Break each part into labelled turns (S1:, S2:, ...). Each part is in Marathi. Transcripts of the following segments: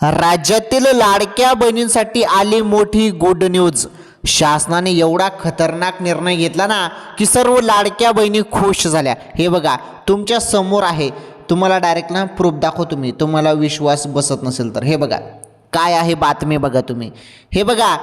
S1: राज्यातील लाडक्या बहिणींसाठी आली मोठी गुड न्यूज। शासनाने एवढा खतरनाक निर्णय घेतला ना की सर्व लाडक्या बहिणी खुश झाल्या। हे बघा तुमच्या समोर आहे, तुम्हाला डायरेक्ट ना प्रूफ दाखवतो मी, तुम्हाला विश्वास बसत नसेल तर हे बघा काय आहे बातमी बघा तुम्ही। हे बघा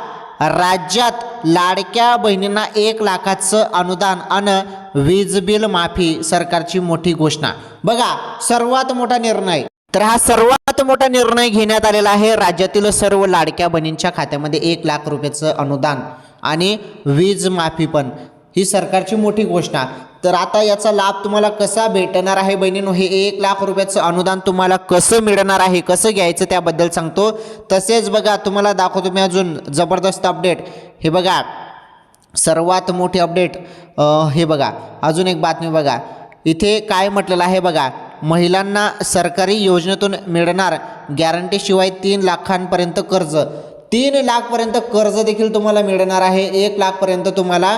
S1: राज्यात लाडक्या बहिणींना 1 लाखाचं अनुदान आणि वीज बिल माफी, सरकारची मोठी घोषणा। बघा सर्वात मोठा निर्णय, तर हा सर्वात मोठा निर्णय घेण्यात आलेला आहे। राज्यातील सर्व लाडक्या बहिणींच्या खात्यामध्ये 1 लाख रुपयाचं अनुदान आणि वीज माफी पण, ही सरकारची मोठी घोषणा। तर आता याचा लाभ तुम्हाला कसा भेटणार आहे बहिणींनो, हे 1 लाख रुपयाचं अनुदान तुम्हाला कसं मिळणार आहे, कसं घ्यायचं त्याबद्दल सांगतो। तसेच बघा तुम्हाला दाखवतो मी अजून जबरदस्त अपडेट। हे बघा सर्वात मोठी अपडेट, हे बघा अजून एक बातमी बघा, इथे काय म्हटलेलं आहे बघा, महिलांना सरकारी योजनेतून मिळणार गॅरंटीशिवाय 3 लाखांपर्यंत कर्ज, 3 लाखपर्यंत कर्ज देखील तुम्हाला मिळणार आहे। 1 लाखपर्यंत तुम्हाला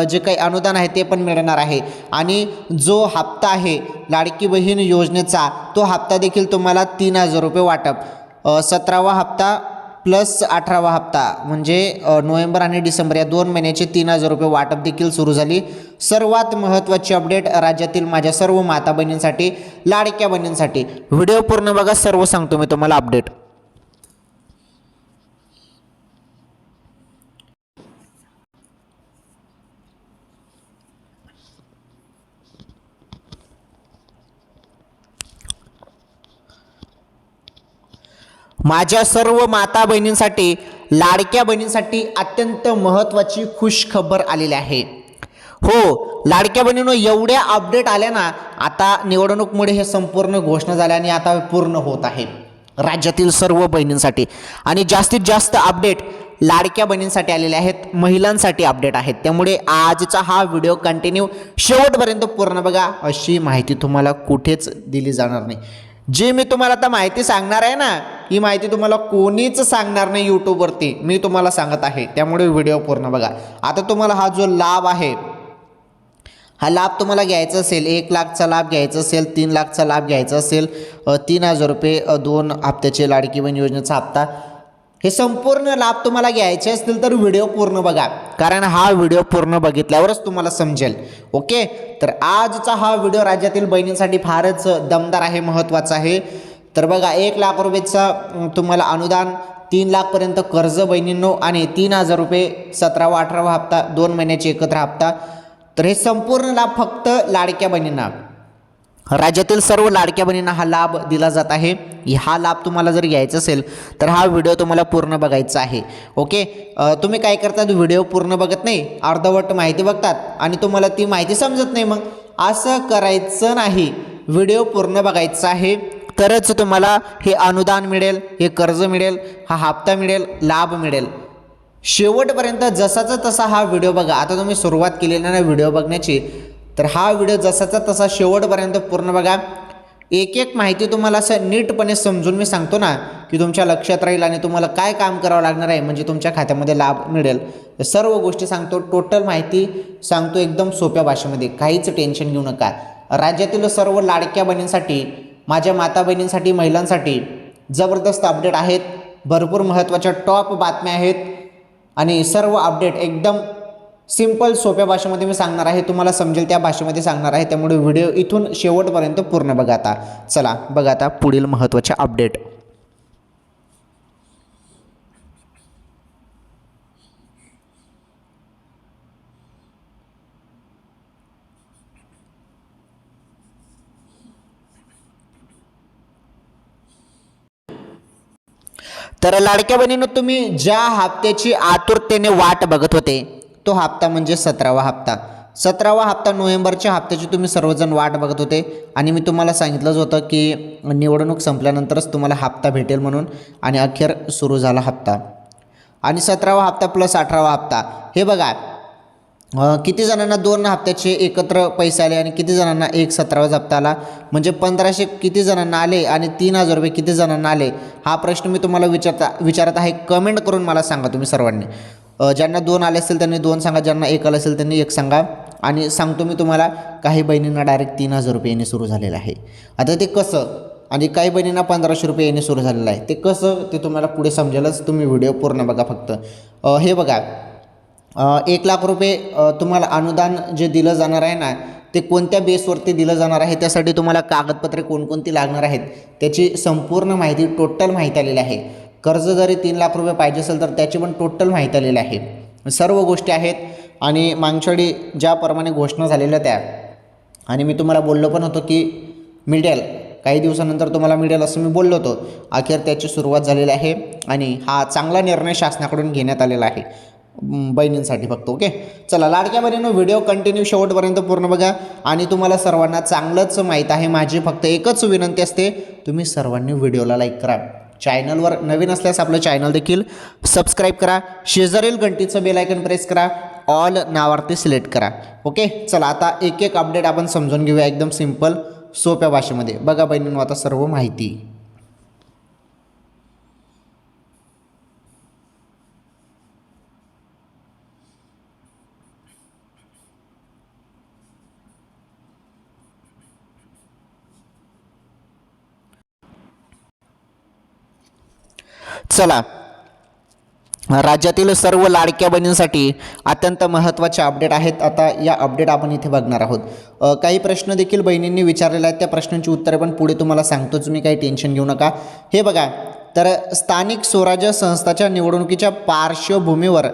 S1: जे काही अनुदान आहे ते पण मिळणार आहे। आणि जो हप्ता आहे लाडकी बहीण योजनेचा, तो हप्ता देखील तुम्हाला 3000 रुपये वाटप, 17वा हप्ता प्लस 18वा हप्ता म्हणजे नोव्हेंबर आणि डिसेंबर या 2 महिन्याचे 3000 रुपये वाटप देखील सुरू झाली। सर्वात महत्त्वाची अपडेट राज्यातील माझ्या सर्व माता बहिणींसाठी, लाडक्या बहिणींसाठी, व्हिडिओ पूर्ण बघा, सर्व सांगतो मी तुम्हाला अपडेट। माझ्या सर्व माता बहिणींसाठी, लाडक्या बहिणींसाठी अत्यंत महत्त्वाची खुश खबर आलेली आहे। हो लाडक्या बहिणींनो, एवढ्या अपडेट आल्या ना, आता निवडणूकमुळे हे संपूर्ण घोषणा झाल्या आणि आता पूर्ण होत आहे राज्यातील सर्व बहिणींसाठी। आणि जास्तीत जास्त अपडेट लाडक्या बहिणींसाठी आलेले आहेत, महिलांसाठी अपडेट आहेत। त्यामुळे आजचा हा व्हिडिओ कंटिन्यू शेवटपर्यंत पूर्ण बघा, अशी माहिती तुम्हाला कुठेच दिली जाणार नाही। जे मी तुम्हाला आता माहिती सांगणार आहे ना, ही माहिती तुम्हाला कोणीच सांगणार नाही यूट्यूबवरती, मी तुम्हाला सांगत आहे। त्यामुळे व्हिडिओ पूर्ण बघा। आता तुम्हाला हा जो लाभ आहे, हा लाभ तुम्हाला घ्यायचा असेल, 1 लाखचा लाभ घ्यायचा असेल, 3 लाखचा लाभ घ्यायचा असेल, 3000 रुपये 2 हप्त्याचे लाडकी बहीण योजनेचा हप्ता, हे संपूर्ण लाभ तुम्हाला घ्यायचे असतील तर व्हिडिओ पूर्ण बघा, कारण हा व्हिडिओ पूर्ण बघितल्यावरच तुम्हाला समजेल। ओके, तर आजचा हा व्हिडिओ राज्यातील बहिणींसाठी फारच दमदार आहे, महत्त्वाचा आहे। तर बघा 1 लाख रुपयेचा तुम्हाला अनुदान, 3 लाखपर्यंत कर्ज बहिणींनो, आणि 3000 रुपये 17वा 18वा हप्ता, 2 महिन्याचे एकत्र हप्ता। तर हे संपूर्ण लाभ फक्त लाडक्या बहिणींना, राज्यातील सर्व लाडक्या बहिणींना हा लाभ दिला जात आहे। हा लाभ तुम्हाला जर घ्यायचा असेल तर हा व्हिडिओ तुम्हाला पूर्ण बघायचा आहे। ओके, तुम्ही काय करतात, व्हिडिओ पूर्ण बघत नाही, अर्धवट माहिती बघतात आणि तुम्हाला ती माहिती समजत नाही। मग असं करायचं नाही, व्हिडिओ पूर्ण बघायचा आहे, तरच तुम्हाला हे अनुदान मिळेल, हे कर्ज मिळेल, हा हप्ता मिळेल, लाभ मिळेल। शेवटपर्यंत जसाचा तसा हा व्हिडिओ बघा। आता तुम्ही सुरुवात केलेली ना व्हिडिओ बघण्याची, तर हा व्हिडिओ जसाचा तसा शेवटपर्यंत पूर्ण बघा। एक एक माहिती तुम्हाला असं नीटपणे समजून मी सांगतो ना, की तुमच्या लक्षात राहील आणि तुम्हाला काय काम करावं लागणार आहे म्हणजे तुमच्या खात्यामध्ये लाभ मिळेल। सर्व गोष्टी सांगतो, टोटल माहिती सांगतो एकदम सोप्या भाषेमध्ये, काहीच टेन्शन घेऊ नका। राज्यातील सर्व लाडक्या बहिणींसाठी, माझ्या माता बहिणींसाठी, महिलांसाठी जबरदस्त अपडेट आहेत, भरपूर महत्त्वाच्या टॉप बातम्या आहेत आणि सर्व अपडेट एकदम सिंपल सोप्या भाषेमध्ये मी सांगणार आहे, तुम्हाला समजेल त्या भाषेमध्ये सांगणार आहे। त्यामुळे व्हिडिओ इथून शेवटपर्यंत पूर्ण बघा। आता चला बघा आता पुढील महत्त्वाचे अपडेट। तर लाडक्या बहिणींनो, तुम्ही ज्या हप्त्याची आतुरतेने वाट बघत होते, तो हप्ता म्हणजे 17वा हप्ता। 17वा हप्ता नोव्हेंबरच्या हप्त्याची तुम्ही सर्वजण वाट बघत होते आणि मी तुम्हाला सांगितलंच होतं की निवडणूक संपल्यानंतरच तुम्हाला हप्ता भेटेल म्हणून, आणि अखेर सुरू झाला हप्ता। आणि 17वा हप्ता प्लस 18वा हप्ता, हे बघा किती जणांना 2 हप्त्याचे एकत्र पैसे आले आणि किती जणांना 17वा हप्ता आला, म्हणजे 1500 किती जणांना आले आणि 3000 रुपये किती जणांना आले, हा प्रश्न मी तुम्हाला विचारत आहे। कमेंट करून मला सांगा तुम्ही सर्वांनी। ज्यांना 2 आले असेल त्यांनी 2 सांगा, ज्यांना 1 आले असेल त्यांनी 1 सांगा। आणि सांगतो मी तुम्हाला, काही बहिणींना डायरेक्ट 3000 रुपयांनी सुरू झालेलं आहे। आता ते कसं, आणि काही बहिणींना 1500 रुपये येणे सुरू झालेलं आहे. ते कसं ते तुम्हाला पुढे समजेलच, तुम्ही व्हिडिओ पूर्ण बघा फक्त. हे बघा 1,00,000 रुपये तुम्हाला अनुदान जे दिलं जाणार आहे ना, ते कोणत्या बेसवरती दिलं जाणार आहे, त्यासाठी तुम्हाला कागदपत्रे कोणकोणती लागणार आहेत त्याची संपूर्ण माहिती, टोटल माहिती आलेली आहे. कर्ज जरी 3,00,000 रुपये पाहिजे असेल तर त्याची पण टोटल माहिती आलेली आहे. सर्व गोष्टी आहेत. आणि मागच्यावेळी ज्याप्रमाणे घोषणा झालेल्या त्या, आणि मी तुम्हाला बोललो पण होतो की मिळेल, काही दिवसानंतर तुम्हाला मिळेल असं मी बोललो होतो. अखेर त्याची सुरुवात झालेली आहे आणि हा चांगला निर्णय शासनाकडून घेण्यात आलेला आहे बहिणींसाठी फक्त. ओके, चला लाडक्या बहिणींनो, व्हिडिओ कंटिन्यू शेवटपर्यंत पूर्ण बघा. आणि तुम्हाला सर्वांना चांगलंच माहीत आहे, माझी फक्त एकच विनंती असते, तुम्ही सर्वांनी व्हिडिओला लाईक करा. चॅनलवर नवीन असल्यास आपलं चॅनल देखील सबस्क्राईब करा. शेजारील घंटीचं बेल आयकन प्रेस करा. ऑल नावावरती सिलेक्ट करा. ओके, चला आता एक एक अपडेट आपण समजून घेऊया एकदम सिंपल सोप्या भाषेमध्ये. बघा बहिणींनो, आता सर्व माहिती. चला, राज्यातील सर्व लाडक्या बहिणींसाठी अत्यंत महत्त्वाचे अपडेट आहेत. आता या अपडेट आपण इथे बघणार आहोत. काही प्रश्न देखील बहिणींनी विचारलेले आहेत, त्या प्रश्नांची उत्तरे पण पुढे तुम्हाला सांगतोच मी, काही टेन्शन घेऊ नका. हे बघा, तर स्थानिक स्वराज्य संस्थाच्या निवडणुकीच्या पार्श्वभूमीवर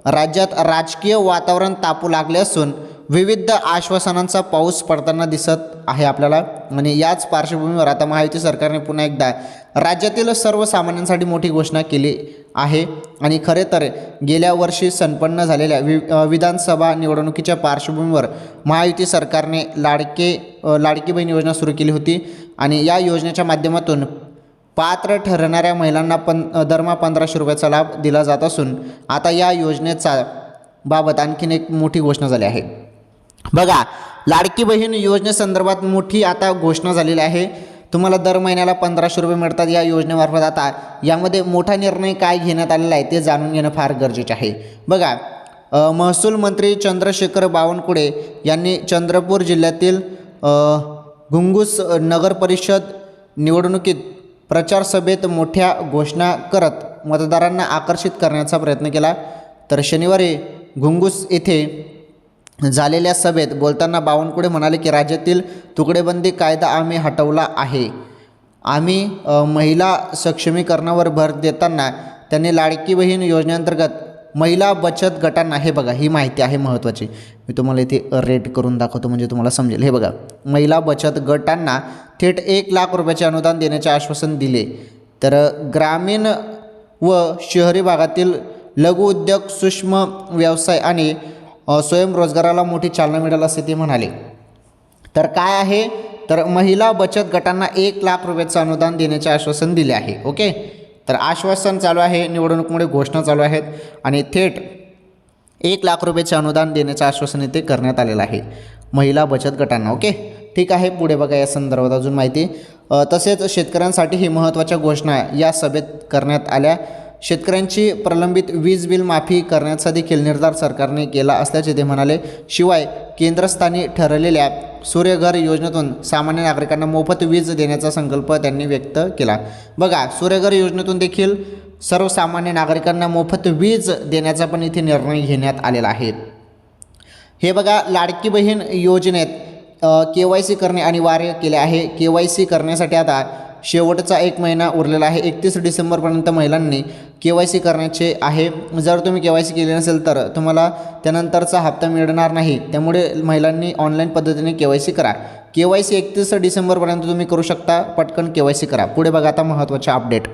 S1: राज्यात राजकीय वातावरण तापू लागले असून विविध आश्वासनांचा पाऊस पडताना दिसत आहे आपल्याला. आणि याच पार्श्वभूमीवर आता महायुती सरकारने पुन्हा एकदा राज्यातील सर्वसामान्यांसाठी मोठी घोषणा केली आहे. आणि खरे तर गेल्या वर्षी संपन्न झालेल्या विधानसभा निवडणुकीच्या पार्श्वभूमीवर महायुती सरकारने लाडकी बहीण योजना सुरू केली होती. आणि या योजनेच्या माध्यमातून पात्र ठरणाऱ्या महिलांना दरमहा 1500 रुपयाचा लाभ दिला जात असून आता या योजनेचा बाबत आणखीन एक मोठी घोषणा झाली आहे. बघा, लाडकी बहीण योजनेसंदर्भात मोठी आता घोषणा झालेली आहे. तुम्हाला दर महिन्याला 1500 रुपये मिळतात या योजनेमार्फत. आता यामध्ये मोठा निर्णय काय घेण्यात आलेला आहे ते जाणून घेणं फार गरजेचे आहे. बघा, महसूल मंत्री चंद्रशेखर बावनकुळे यांनी चंद्रपूर जिल्ह्यातील घुंगूस नगर परिषद निवडणुकीत प्रचार सभेत मोठ्या घोषणा करत मतदारांना आकर्षित करण्याचा प्रयत्न केला. तर शनिवारी घुंगूस येथे झालेल्या सभेत बोलताना बावनकुळे म्हणाले की राज्यातील तुकडेबंदी कायदा आम्ही हटवला आहे. आम्ही महिला सक्षमीकरणावर भर देताना त्यांनी लाडकी बहीण योजनेअंतर्गत महिला बचत गटांना, हे बघा ही माहिती आहे महत्त्वाची, मी तुम्हाला इथे रेट करून दाखवतो म्हणजे तुम्हाला समजेल. हे बघा, महिला बचत गटांना थेट 1,00,000 रुपयाचे अनुदान देण्याचे आश्वासन दिले. तर ग्रामीण व शहरी भागातील लघु उद्योग, सूक्ष्म व्यवसाय आणि स्वयंरोजगाराला मोठी चालना मिळेल असे ते म्हणाले. तर काय आहे, तर महिला बचत गटांना 1,00,000 रुपयाचं अनुदान देण्याचे आश्वासन दिले आहे. ओके, तर आश्वासन चालू आहे, निवडणुकीमुळे घोषणा चालू आहेत आणि थेट 1,00,000 रुपयाचे अनुदान देण्याचे आश्वासन इथे करण्यात आलेलं आहे महिला बचत गटांना. ओके, ठीक आहे, पुढे बघा या संदर्भात अजून माहिती. तसेच शेतकऱ्यांसाठी ही महत्त्वाच्या घोषणा या सभेत करण्यात आल्या. शेतकऱ्यांची प्रलंबित वीज बिल माफी करण्याचा देखील निर्धार सरकारने केला असल्याचे ते म्हणाले. शिवाय केंद्रस्थानी ठरलेल्या सूर्यघर योजनेतून सामान्य नागरिकांना मोफत वीज देण्याचा संकल्प त्यांनी व्यक्त केला. बघा, सूर्यघर योजनेतून देखील सर्वसामान्य नागरिकांना मोफत वीज देण्याचा पण इथे निर्णय घेण्यात आलेला आहे. हे बघा, लाडकी बहीण योजनेत KYC करणे अनिवार्य केले आहे. KYC करण्यासाठी आता शेवटचा 1 महिना उरलेला आहे. 31 डिसेंबरपर्यंत महिलांनी KYC करण्याचे आहे. जर तुम्ही KYC केले नसेल तर तुम्हाला त्यानंतरचा हप्ता मिळणार नाही. त्यामुळे महिलांनी ऑनलाईन पद्धतीने KYC करा. KYC 31 डिसेंबरपर्यंत तुम्ही करू शकता. पटकन KYC करा. पुढे बघा आता महत्त्वाचे अपडेट.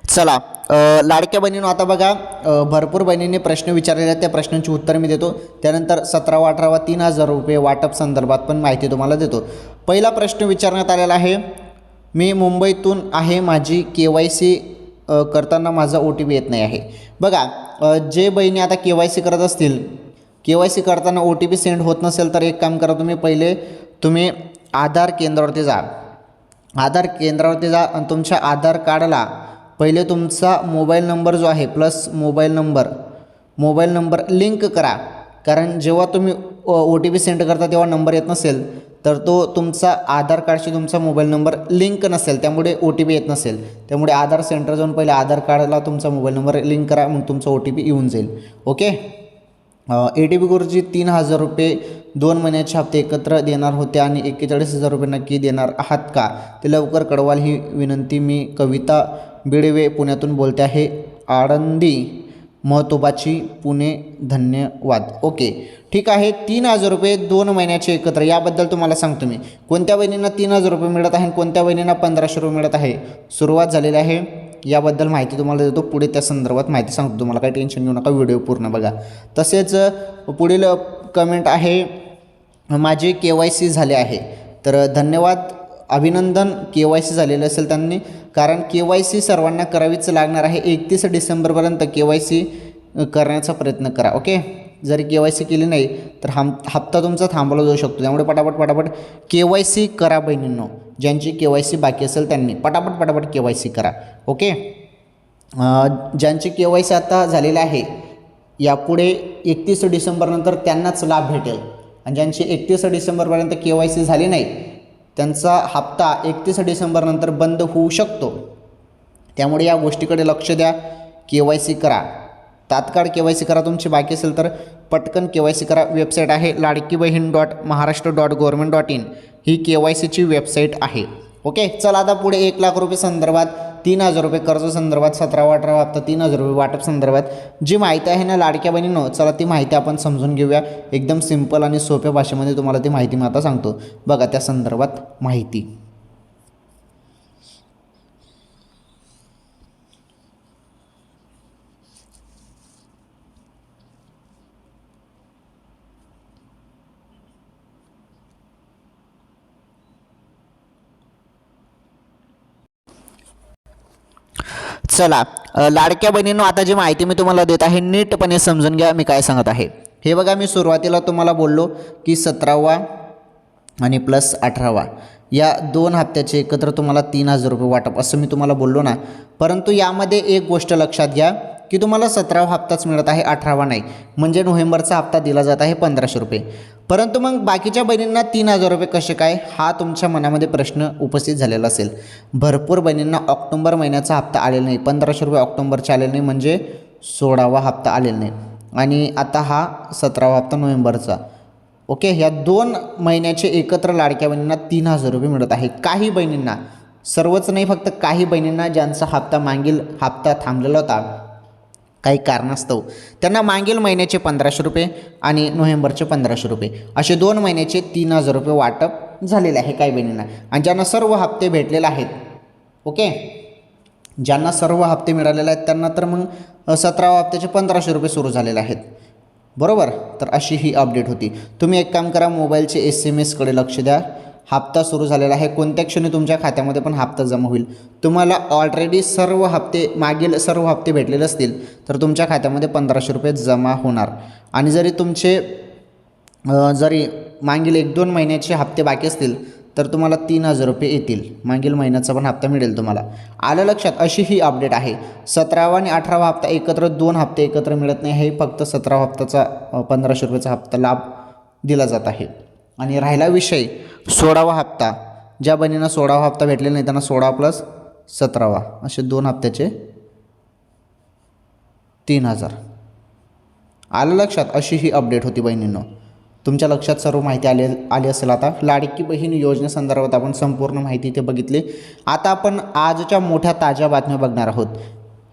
S1: चला, लाडक्या बहिणींनो, आता बघा भरपूर बहिणींनी प्रश्न विचारलेले आहेत, त्या प्रश्नांची उत्तर मी देतो. त्यानंतर 17वा 18वा 3,000 रुपये वाटप संदर्भात पण माहिती तुम्हाला देतो. पहिला प्रश्न विचारण्यात आलेला आहे, मी मुंबईतून आहे, माझी KYC करताना माझा OTP येत नाही आहे. बघा, जे बहिणी आता KYC करत असतील, KYC करताना OTP सेंड होत नसेल तर एक काम करा, तुम्ही आधार केंद्रावरती जा. आधार केंद्रावरती जा आणि तुमच्या आधार कार्डला पहिले तुमचा मोबाईल नंबर जो आहे प्लस मोबाईल नंबर लिंक करा. कारण जेव्हा तुम्ही OTP सेंड करता तेव्हा नंबर येत नसेल तर तो तुमचा आधार कार्डशी तुमचा मोबाईल नंबर लिंक नसेल, त्यामुळे OTP येत नसेल. त्यामुळे आधार सेंटर जाऊन पहिले आधार कार्डला तुमचा मोबाईल नंबर लिंक करा, मग तुमचा OTP येऊन जाईल. ओके. ADB गुरुजी 3,000 रुपये 2 महिन्याचे हप्ते एकत्र देणार होते आणि 41,000 रुपये नक्की देणार आहात का, ते लवकर कळवाल ही विनंती. मी कविता बिडवे पुण्यातून बोलते आहे. आळंदी महतोबाची पुणे. धन्यवाद. ओके ठीक आहे. 3,000 रुपये 2 महिन्याचे एकत्र, याबद्दल तुम्हाला सांगतो मी. कोणत्या बहिणींना 3,000 रुपये मिळत आहे आणि कोणत्या बहिणींना 1,500 रुपये मिळत आहे, सुरुवात झालेली आहे, याबद्दल माहिती तुम्हाला देतो. पुढे त्या संदर्भात माहिती सांगतो तुम्हाला, काही टेन्शन घेऊ नका, व्हिडिओ पूर्ण बघा. तसेच पुढील कमेंट आहे, माझे KYC झाले आहे. तर धन्यवाद, अभिनंदन. KYC झालेलं असेल त्यांनी, कारण KYC सर्वांना करावीच लागणार आहे. 31 डिसेंबरपर्यंत KYC करण्याचा प्रयत्न करा. ओके. जरी KYC केली नाही तर हप्ता तुमचा थांबवला जाऊ शकतो. त्यामुळे पटापट KYC करा बहिणींनो. ज्यांची KYC बाकी असेल त्यांनी पटापट KYC करा. ओके. ज्यांची KYC आता झालेली आहे यापुढे 31 डिसेंबरनंतर त्यांनाच लाभ भेटेल, आणि ज्यांची 31 डिसेंबरपर्यंत KYC झाली नाही त्यांचा हप्ता 31 डिसेंबरनंतर बंद होऊ शकतो. त्यामुळे या गोष्टीकडे लक्ष द्या. KYC करा, तात्काळ KYC करा. तुमची बाकी असेल तर पटकन KYC करा. वेबसाईट आहे ladkibhin.maharashtra.government.in, ही KYCची वेबसाईट आहे. ओके. चला आता पुढे 1,00,000 रुपये संदर्भात, 3,000 रुपये कर्ज संदर्भात, 17वा-18वा हप्ता, 3,000 रुपये वाटप संदर्भात जी माहिती आहे ना लाडक्या बहिणींनो, चला ती माहिती आपण समजून घेऊया. एकदम सिंपल आणि सोप्या भाषेमध्ये तुम्हाला ती माहिती मी आता सांगतो. बघा त्या संदर्भात माहिती. चला लाडक्या बहिणींनो, आता जी माहिती मी तुम्हाला देत आहे नीटपणे समजून घ्या मी काय सांगत आहे. हे बघा, मी सुरुवातीला तुम्हाला बोललो की 17वा आणि प्लस 18वा या 2 हप्त्याचे एकत्र तुम्हाला 3,000 रुपये वाटप, असं मी तुम्हाला बोललो ना. परंतु यामध्ये एक गोष्ट लक्षात घ्या की तुम्हाला 17वा हप्ताच मिळत आहे, 18वा नाही. म्हणजे नोव्हेंबरचा हप्ता दिला जात आहे 1,500 रुपये. परंतु मग बाकीच्या बहिणींना 3,000 रुपये कसे काय, हा तुमच्या मनामध्ये प्रश्न उपस्थित झालेला असेल. भरपूर बहिणींना ऑक्टोबर महिन्याचा हप्ता आलेला नाही, 1,500 रुपये ऑक्टोबरचे आलेले नाही, म्हणजे 16वा हप्ता आलेला नाही. आणि आता हा 17वा हप्ता नोव्हेंबरचा. ओके. ह्या 2 महिन्याचे एकत्र लाडक्या बहिणींना 3,000 रुपये मिळत आहे. काही बहिणींना, सर्वच नाही, फक्त काही बहिणींना ज्यांचा हप्ता मागील हप्ता थांबलेला होता काही कारणास्तव, त्यांना मागील महिन्याचे 1,500 रुपये आणि नोव्हेंबरचे 1,500 रुपये असे 2 महिन्याचे 3,000 रुपये वाटप झालेले आहे काही बहिणींना. आणि ज्यांना सर्व हप्ते भेटलेले आहेत, ओके, ज्यांना सर्व हप्ते मिळालेले आहेत त्यांना तर मग 17वा हप्त्याचे 1,500 रुपये सुरू झालेले आहेत. बरोबर. तर अशी ही अपडेट होती. तुम्ही एक काम करा, मोबाईलचे SMS कडे लक्ष द्या. हप्ता सुरू झालेला आहे, कोणत्या क्षणी तुमच्या खात्यामध्ये पण हप्ता जमा होईल. तुम्हाला ऑलरेडी सर्व हप्ते, मागील सर्व हप्ते भेटलेले असतील तर तुमच्या खात्यामध्ये 1,500 रुपये जमा होणार. आणि जरी तुमचे मागील 1-2 महिन्याचे हप्ते बाकी असतील तर तुम्हाला 3,000 रुपये येतील. मागील महिन्याचा पण हप्ता मिळेल तुम्हाला. आलं लक्षात. अशी ही अपडेट आहे. 17वा आणि 18वा हप्ता एकत्र, 2 हप्ते एकत्र मिळत नाही. हे फक्त 17वा हप्त्याचा 1,500 रुपयाचा हप्ता लाभ दिला जात आहे. आणि राहिला विषय 16वा हप्ता, ज्या बहिणींना 16वा हप्ता भेटलेला नाही त्यांना 16 प्लस 17वा असे 2 हप्त्याचे 3,000. आलं लक्षात. अशी ही अपडेट होती बहिणींनो. तुमच्या लक्षात सर्व माहिती आली असेल. आता लाडकी बहीण योजनेसंदर्भात आपण संपूर्ण माहिती इथे बघितली. आता आपण आजच्या मोठ्या ताज्या बातम्या बघणार आहोत.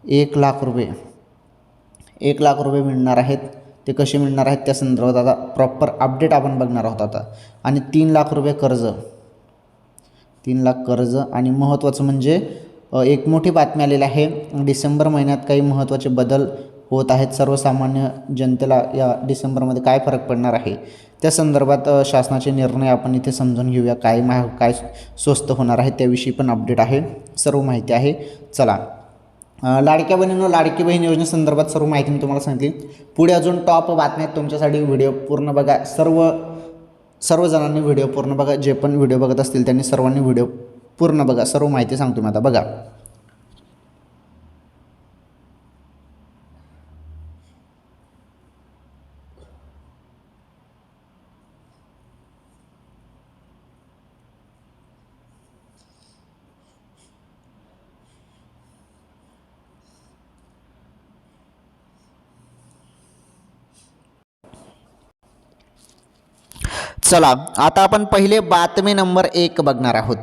S1: 1,00,000 रुपये मिळणार आहेत. ते कसे मिळणार आहेत त्या संदर्भात आता प्रॉपर अपडेट आपण बघणार आहोत आता. आणि 3,00,000 रुपये कर्ज, 3,00,000 कर्ज. आणि महत्त्वाचं म्हणजे एक मोठी बातमी आलेली आहे. डिसेंबर महिन्यात काही महत्त्वाचे बदल होत आहेत. सर्वसामान्य जनतेला या डिसेंबरमध्ये काय फरक पडणार आहे त्या संदर्भात शासनाचे निर्णय आपण इथे समजून घेऊया. काय स्वस्त होणार आहे त्याविषयी पण अपडेट आहे, सर्व माहिती आहे. चला लाडक्या बहिणींनो, लाडकी बहीण योजनेसंदर्भात सर्व माहिती मी तुम्हाला सांगितली. पुढे अजून टॉप बातम्या आहेत तुमच्यासाठी. व्हिडिओ पूर्ण बघा. सर्वजणांनी व्हिडिओ पूर्ण बघा. जे पण व्हिडिओ बघत असतील त्यांनी सर्वांनी व्हिडिओ पूर्ण बघा. सर्व माहिती सांगतो मी आता बघा. चला आता आपण पहिले बातमी नंबर 1 बघणार आहोत.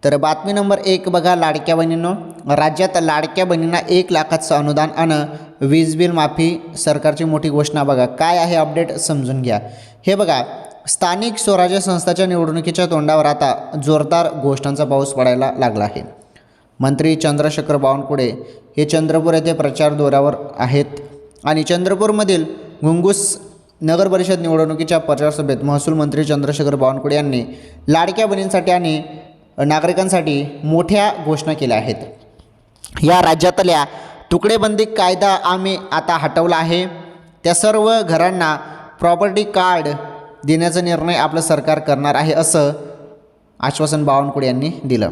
S1: तर बातमी नंबर 1 बघा. लाडक्या बहिणींनो, राज्यात लाडक्या बहिणींना 1 लाखाचं अनुदान आणि वीज बिल माफी, सरकारची मोठी घोषणा. बघा काय आहे अपडेट समजून घ्या. हे बघा, स्थानिक स्वराज्य संस्थांच्या निवडणुकीच्या तोंडावर आता जोरदार घोषणांचा पाऊस पडायला लागला आहे. मंत्री चंद्रशेखर बावनकुळे हे चंद्रपूर येथे प्रचार दौऱ्यावर आहेत आणि चंद्रपूरमधील घुंगूस नगर परिषद निवडणुकीच्या प्रचार सभेत महसूल मंत्री चंद्रशेखर बावनकुळे यांनी लाडक्या बहिणींसाठी आणि नागरिकांसाठी मोठ्या घोषणा केल्या आहेत. या राज्यातल्या तुकडेबंदी कायदा आम्ही आता हटवला आहे. त्या सर्व घरांना प्रॉपर्टी कार्ड देण्याचा निर्णय आपलं सरकार करणार आहे, असं आश्वासन बावनकुळे यांनी दिलं.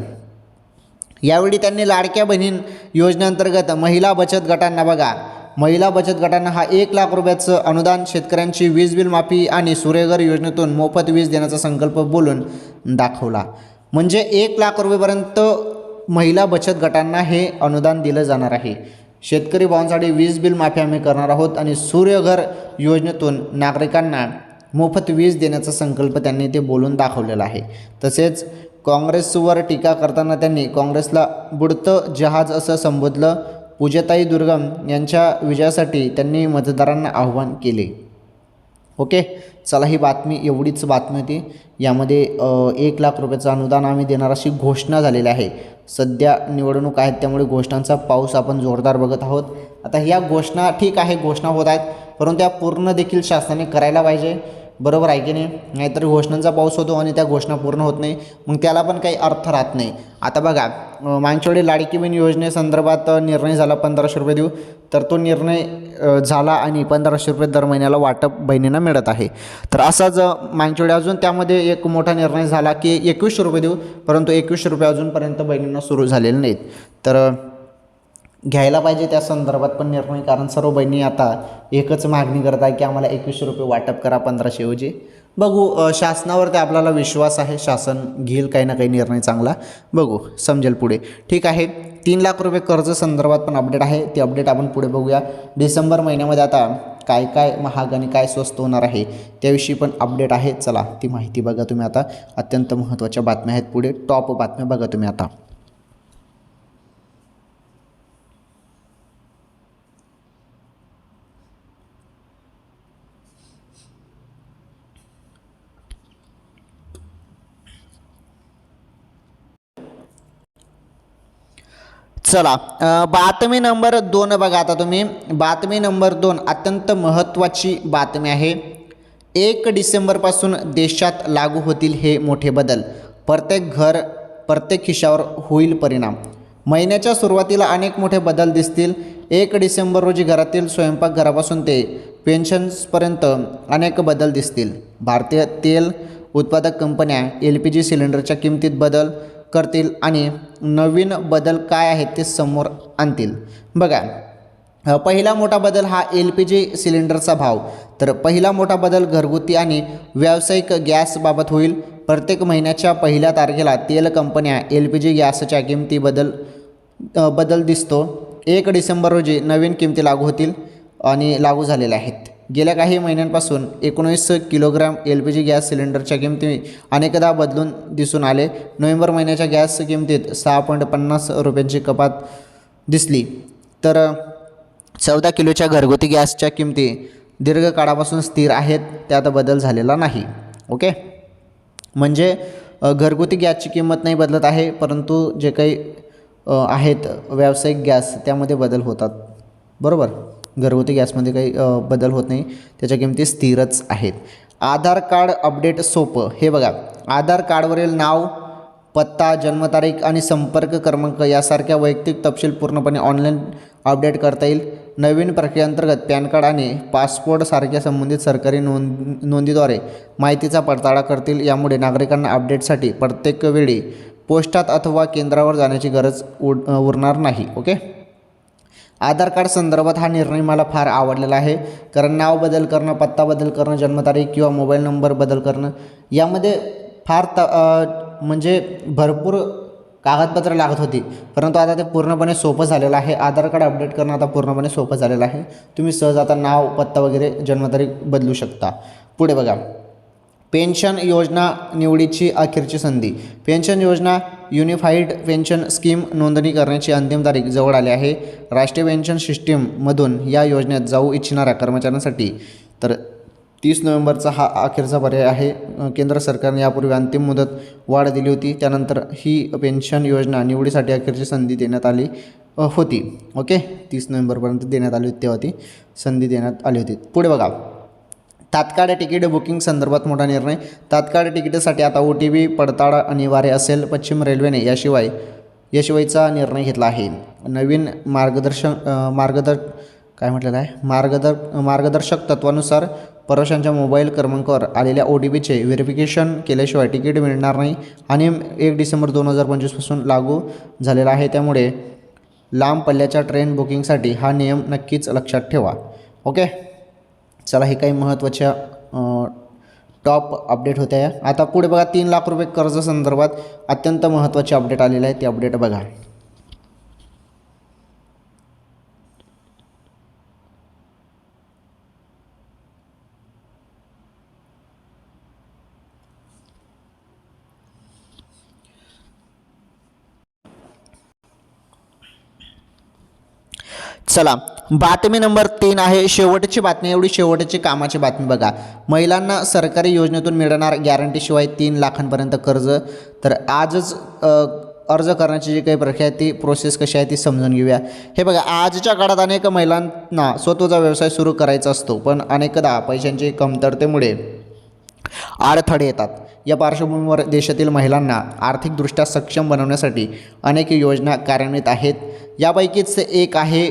S1: यावेळी त्यांनी लाडक्या बहीण योजनेअंतर्गत महिला बचत गटांना बघा, महिला बचत गटांना हा 1 लाख रुपयाचं अनुदान, शेतकऱ्यांची वीज बिल माफी आणि सूर्यघर योजनेतून मोफत वीज देण्याचा संकल्प बोलून दाखवला. म्हणजे 1 लाख रुपयेपर्यंत महिला बचत गटांना हे अनुदान दिलं जाणार आहे. शेतकरी भावांसाठी वीज बिल माफी आम्ही करणार आहोत आणि सूर्यघर योजनेतून नागरिकांना मोफत वीज देण्याचा संकल्प त्यांनी ते बोलून दाखवलेला आहे. तसेच काँग्रेसवर टीका करताना त्यांनी काँग्रेसला बुडतं जहाज असं संबोधलं. पूजाताई दुर्गम यांच्या विजयासाठी त्यांनी मतदारांना आव्हान केले. ओके, चला ही बातमी, एवढीच बातमी होती. यामध्ये 1 लाख रुपयाचं अनुदान आम्ही देणार अशी घोषणा झालेली आहे. सध्या निवडणूक आहेत त्यामुळे घोषणांचा पाऊस आपण जोरदार बघत आहोत. आता ह्या घोषणा ठीक आहे, घोषणा होत आहेत, परंतु त्या पूर्ण देखील शासनाने करायला पाहिजे. बरोबर आहे की नाही? नाहीतर घोषणांचा पाऊस होतो आणि त्या घोषणा पूर्ण होत नाही, मग त्याला पण काही अर्थ राहत नाही. आता बघा, मागच्या वेळी लाडकी बहीण योजनेसंदर्भात निर्णय झाला 1500 रुपये देऊ, तर तो निर्णय झाला आणि 1500 रुपये दर महिन्याला वाटप बहिणींना मिळत आहे. तर असाच मागच्या वेळी अजून त्यामध्ये एक मोठा निर्णय झाला की 2100 रुपये देऊ, परंतु 2100 रुपये अजूनपर्यंत बहिणींना सुरू झालेले नाहीत. तर घ्यायला पाहिजे त्या संदर्भात पण निर्णय, कारण सर्व बहिणी आता एकच मागणी करत आहे की आम्हाला 2100 रुपये वाटप करा 1500 ऐवजी. बघू, शासनावरती आपल्याला विश्वास आहे, शासन घेईल काही ना काही निर्णय चांगला. बघू, समजेल पुढे. ठीक आहे. 3 लाख रुपये कर्ज संदर्भात पण अपडेट आहे, ते अपडेट आपण पुढे बघूया. डिसेंबर महिन्यामध्ये आता काय काय महाग आणि काय स्वस्त होणार आहे त्याविषयी पण अपडेट आहे. चला ती माहिती बघा तुम्ही आता. अत्यंत महत्त्वाच्या बातम्या आहेत पुढे, टॉप बातम्या बघा तुम्ही आता. चला बातमी नंबर 2 बघा आता तुम्ही. बातमी नंबर 2 अत्यंत महत्त्वाची बातमी आहे. 1 डिसेंबरपासून देशात लागू होतील हे मोठे बदल. प्रत्येक घर, प्रत्येक खिशावर होईल परिणाम. महिन्याच्या सुरुवातीला अनेक मोठे बदल दिसतील. 1 डिसेंबर रोजी घरातील स्वयंपाकघरापासून ते पेन्शन्सपर्यंत अनेक बदल दिसतील. भारतीय तेल उत्पादक कंपन्या LPG सिलेंडरच्या किमतीत बदल करतील आणि नवीन बदल काय आहेत ते समोर आणतील. बघा, पहिला मोठा बदल हा LPG सिलेंडरचा भाव. तर पहिला मोठा बदल घरगुती आणि व्यावसायिक गॅसबाबत होईल. प्रत्येक महिन्याच्या पहिल्या तारखेला तेल कंपन्या LPG गॅसच्या किमती बदल दिसतो. 1 डिसेंबर रोजी नवीन किमती लागू होतील आणि लागू झालेल्या आहेत. गेल्या काही महिन्यांपासून 19 किलोग्राम LPG गॅस सिलेंडरच्या किमती अनेकदा बदलून दिसून आले. नोव्हेंबर महिन्याच्या गॅस किमतीत 6.50 रुपयांची कपात दिसली. तर 14 किलोच्या घरगुती गॅसच्या किमती दीर्घ काळापासून स्थिर आहेत, त्यात बदल झालेला नाही. ओके, म्हणजे घरगुती गॅसची किंमत नाही बदलत आहे, परंतु जे काही आहेत व्यावसायिक गॅस त्यामध्ये बदल होतात. बरोबर, घरगुती गॅसमध्ये काही बदल होत नाही, त्याच्या किमती स्थिरच आहेत. आधार कार्ड अपडेट सोपं. हे बघा, आधार कार्डवरील नाव, पत्ता, जन्मतारीख आणि संपर्क क्रमांक यासारख्या वैयक्तिक तपशील पूर्णपणे ऑनलाईन अपडेट करता येईल. नवीन प्रक्रियेअंतर्गत पॅन कार्ड आणि पासपोर्ट सारख्या संबंधित सरकारी नोंदीद्वारे माहितीचा पडताळा करतील। यामुळे नागरिकांना अपडेटसाठी प्रत्येक वेळी पोस्टात अथवा केंद्रावर जाण्याची गरज उरणार नाही। ओके, आधार कार्ड संदर्भात हा निर्णय मला फार आवडलेला आहे, कारण नाव बदल करणं, पत्ता बदल करणं, जन्मतारीख किंवा मोबाईल नंबर बदल करणं यामध्ये फार म्हणजे भरपूर कागदपत्र लागत होती, परंतु आता ते पूर्णपणे सोपं झालेलं आहे। आधार कार्ड अपडेट करणं आता पूर्णपणे सोपं झालेलं आहे। तुम्ही सहज आता नाव, पत्ता वगैरे जन्मतारीख बदलू शकता। पुढे बघा, पेन्शन योजना निवडीची अखेरची संधी। पेन्शन योजना युनिफाईड पेन्शन स्कीम नोंदणी करण्याची अंतिम तारीख जवळ आली आहे। राष्ट्रीय पेन्शन सिस्टीममधून या योजनेत जाऊ इच्छिणाऱ्या कर्मचाऱ्यांसाठी तर 30 नोव्हेंबरचा हा अखेरचा पर्याय आहे। केंद्र सरकारने यापूर्वी अंतिम मुदत वाढ दिली होती, त्यानंतर ही पेन्शन योजना निवडीसाठी अखेरची संधी देण्यात आली होती। ओके, 30 नोव्हेंबरपर्यंत देण्यात आली होती, तेव्हा ती संधी देण्यात आली होती। पुढे बघा, तात्काळ तिकीट बुकिंग संदर्भात मोठा निर्णय। तात्काळ तिकीटसाठी आता OTP पडताळा अनिवार्य असेल। पश्चिम रेल्वेने याशिवायचा निर्णय घेतला आहे। नवीन मार्गदर्शक तत्वानुसार प्रवाशांच्या मोबाईल क्रमांकावर आलेल्या OTPचे व्हेरिफिकेशन केल्याशिवाय तिकीट मिळणार नाही। हा नियम 1 डिसेंबर 2025 पासून लागू झालेला आहे, त्यामुळे लांब पल्ल्याच्या ट्रेन बुकिंगसाठी हा नियम नक्कीच लक्षात ठेवा। ओके, चला, हे काही महत्त्वाच्या टॉप अपडेट होत्या या। आता पुढे बघा, 3 लाख रुपये कर्ज संदर्भात अत्यंत महत्त्वाचे अपडेट आलेले आहे, ते अपडेट बघा। चला, बातमी नंबर 3 आहे, शेवटची बातमी, एवढी शेवटची कामाची बातमी बघा। महिलांना सरकारी योजनेतून मिळणार गॅरंटीशिवाय 3 लाखांपर्यंत कर्ज। तर आजच अर्ज करण्याची जी काही प्रक्रिया आहे, ती प्रोसेस कशी आहे ती समजून घेऊया। हे बघा, आजच्या काळात अनेक महिलांना स्वतःचा व्यवसाय सुरू करायचा असतो, पण अनेकदा पैशांची कमतरतेमुळे अडथळे येतात। या पार्श्वभूमीवर देशातील महिलांना आर्थिकदृष्ट्या सक्षम बनवण्यासाठी अनेक योजना कार्यान्वित आहेत। यापैकीच एक आहे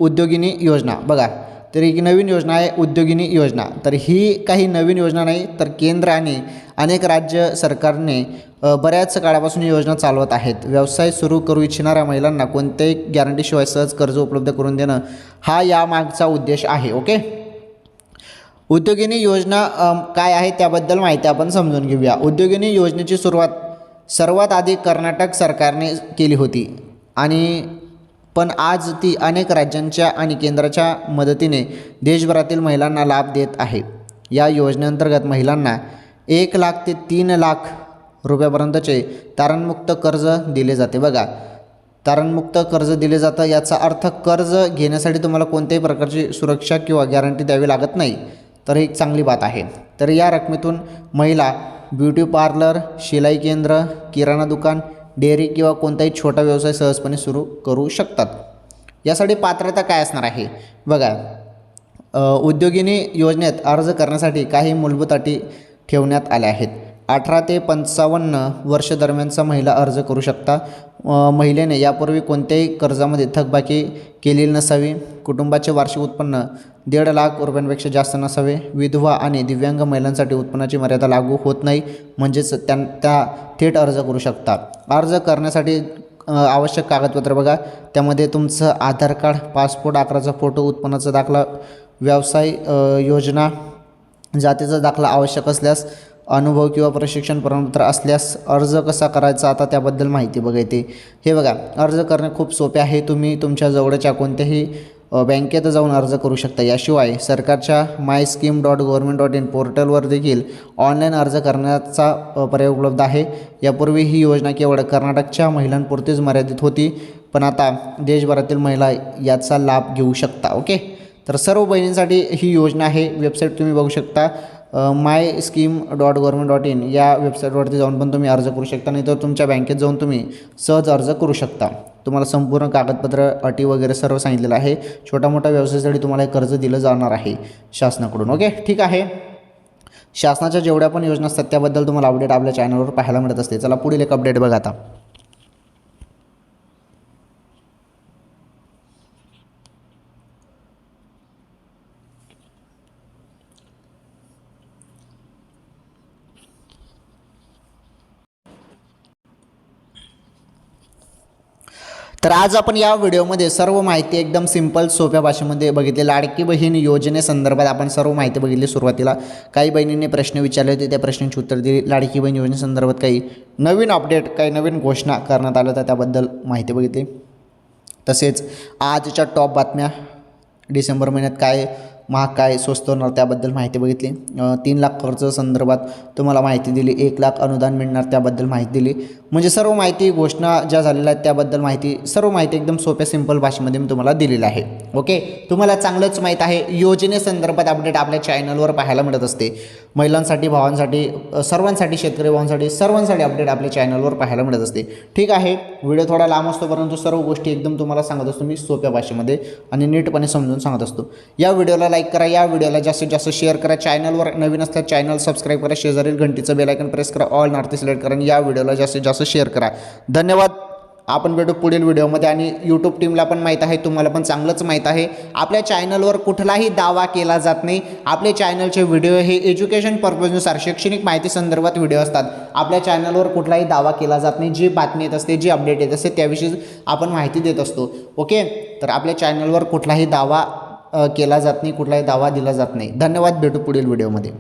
S1: उद्योगिनी योजना बघा। तर एक नवीन योजना आहे उद्योगिनी योजना। तर ही काही नवीन योजना नाही, तर केंद्र आणि अनेक राज्य सरकारने बऱ्याच काळापासून योजना चालवत आहेत। व्यवसाय सुरू करू इच्छिणाऱ्या महिलांना कोणत्याही गॅरंटीशिवाय सहज कर्ज उपलब्ध करून देणं हा यामागचा उद्देश आहे। ओके, उद्योगिनी योजना काय आहे त्याबद्दल माहिती आपण समजून घेऊया। उद्योगिनी योजनेची सुरुवात सर्वात आधी कर्नाटक सरकारने केली होती, पण आज ती अनेक राज्यांच्या आणि केंद्राच्या मदतीने देशभरातील महिलांना लाभ देत आहे। या योजनेअंतर्गत महिलांना 1 लाख ते 3 लाख रुपयापर्यंतचे तारणमुक्त कर्ज दिले जाते बघा। तारणमुक्त कर्ज दिले जातं, याचा अर्थ कर्ज घेण्यासाठी तुम्हाला कोणत्याही प्रकारची सुरक्षा किंवा गॅरंटी द्यावी लागत नाही, तर ही एक चांगली बात आहे। तर या रकमेतून महिला ब्युटी पार्लर, शिलाई केंद्र, किराणा दुकान, डेअरी किंवा कोणताही छोटा व्यवसाय सहजपणे सुरू करू शकतात। यासाठी पात्रता काय असणार आहे बघा। उद्योगिनी योजनेत अर्ज करण्यासाठी काही मूलभूत अटी ठेवण्यात आल्या आहेत। 18 ते 55 वर्ष दरम्यानचा महिला अर्ज करू शकता। महिलेने यापूर्वी कोणत्याही कर्जामध्ये थकबाकी केलेली नसावी। कुटुंबाचे वार्षिक उत्पन्न 1.5 लाख रुपयांपेक्षा जास्त नसावे। विधवा आणि दिव्यांग महिलांसाठी उत्पन्नाची मर्यादा लागू होत नाही, म्हणजेच त्या थेट अर्ज करू शकता। अर्ज करण्यासाठी आवश्यक कागदपत्र बघा, त्यामध्ये तुमचं आधार कार्ड, पासपोर्ट आकाराचा फोटो, उत्पन्नाचा दाखला, व्यवसाय योजना, जातीचा दाखला आवश्यक असल्यास, अनुभव किंवा प्रशिक्षण प्रमाणपत्र असल्यास। अर्ज कसा करायचा आता त्याबद्दल माहिती बघायची। हे बघा, अर्ज करणे खूप सोपे आहे। तुम्ही तुमच्या जवळच्या कोणत्याही बँकेत जाऊन अर्ज करू शकता। याशिवाय सरकारच्या MyScheme.government.in पोर्टलवर देखील ऑनलाईन अर्ज करण्याचा पर्याय उपलब्ध आहे। यापूर्वी ही योजना केवळ कर्नाटकच्या महिलांपुरतीच मर्यादित होती, पण आता देशभरातील महिला याचा लाभ घेऊ शकता। ओके, तर सर्व बहिणींसाठी ही योजना आहे। वेबसाईट तुम्ही बघू शकता, MyScheme.government.in या वेबसाईटवरती जाऊन पण तुम्ही अर्ज करू शकता, नाही तर तुमच्या बँकेत जाऊन तुम्ही सहज अर्ज करू शकता। तुम्हाला संपूर्ण कागदपत्र, अटी वगैरे सर्व सांगितलेलं आहे। छोटा मोठा व्यवसायासाठी तुम्हाला कर्ज दिलं जाणार आहे शासनाकडून। ओके, ठीक आहे। शासनाच्या जेवढ्या पण योजना असतात त्याबद्दल तुम्हाला अपडेट आपल्या चॅनलवर पाहायला मिळत असते। चला, पुढील एक अपडेट बघा आता। तर आज आपण या व्हिडिओमध्ये सर्व माहिती एकदम सिंपल सोप्या भाषेमध्ये बघितली. लाडकी बहीण योजनेसंदर्भात आपण सर्व माहिती बघितली. सुरुवातीला काही बहिणींनी प्रश्न विचारले होते, त्या प्रश्नांची उत्तर दिली. लाडकी बहीण योजनेसंदर्भात काही नवीन अपडेट, काही नवीन घोषणा करण्यात आल्या होत्या, त्याबद्दल माहिती बघितली. तसेच आजच्या टॉप बातम्या, डिसेंबर महिन्यात काय महाग काय स्वस्त होणार त्याबद्दल माहिती बघितली. 3 लाख खर्च संदर्भात तुम्हाला माहिती दिली. 1 लाख अनुदान मिळणार त्याबद्दल माहिती दिली. म्हणजे सर्व माहिती, घोषणा ज्या झालेल्या आहेत त्याबद्दल माहिती, सर्व माहिती एकदम सोप्या सिंपल भाषेमध्ये मी तुम्हाला दिलेली आहे. ओके, तुम्हाला चांगलंच माहीत आहे योजनेसंदर्भात अपडेट आपल्या चॅनलवर पाहायला मिळत असते. महिलांसाठी, भावांसाठी, सर्वांसाठी, शेतकरी भावांसाठी, सर्वांसाठी अपडेट आपल्या चॅनलवर पाहायला मिळत असते. ठीक आहे, व्हिडिओ थोडा लांब असतो परंतु सर्व गोष्टी एकदम तुम्हाला सांगत असतो मी सोप्या भाषेमध्ये आणि नीटपणे समजून सांगत असतो. या व्हिडिओला लाईक करा, या व्हिडिओला जास्तीत जास्त शेअर करा. चॅनलवर नवीन असतात चॅनल सबस्क्राईब करा, शेजारील घंटीचं बेल आयकॉन प्रेस करा, ऑल नॉर्थ सिलेक्ट करा आणि या व्हिडिओला जास्तीत जास्त शेअर करा. धन्यवाद. आपण भेटू पुढील व्हिडिओमध्ये. आणि यूट्यूब टीमला पण माहीत आहे, तुम्हाला पण चांगलंच माहीत आहे, आपल्या चॅनलवर कुठलाही दावा केला जात नाही. आपले चॅनलचे व्हिडिओ हे एज्युकेशन पर्पजनुसार, शैक्षणिक माहिती संदर्भात व्हिडिओ असतात. आपल्या चॅनलवर कुठलाही दावा केला जात नाही. जी बातमी येत असते, जी अपडेट येत असते त्याविषयी आपण माहिती देत असतो. ओके, तर आपल्या चॅनलवर कुठलाही दावा केला जात नाही, कुठलाही दावा दिला जात नाही. धन्यवाद. भेटू पुढील व्हिडिओमध्ये.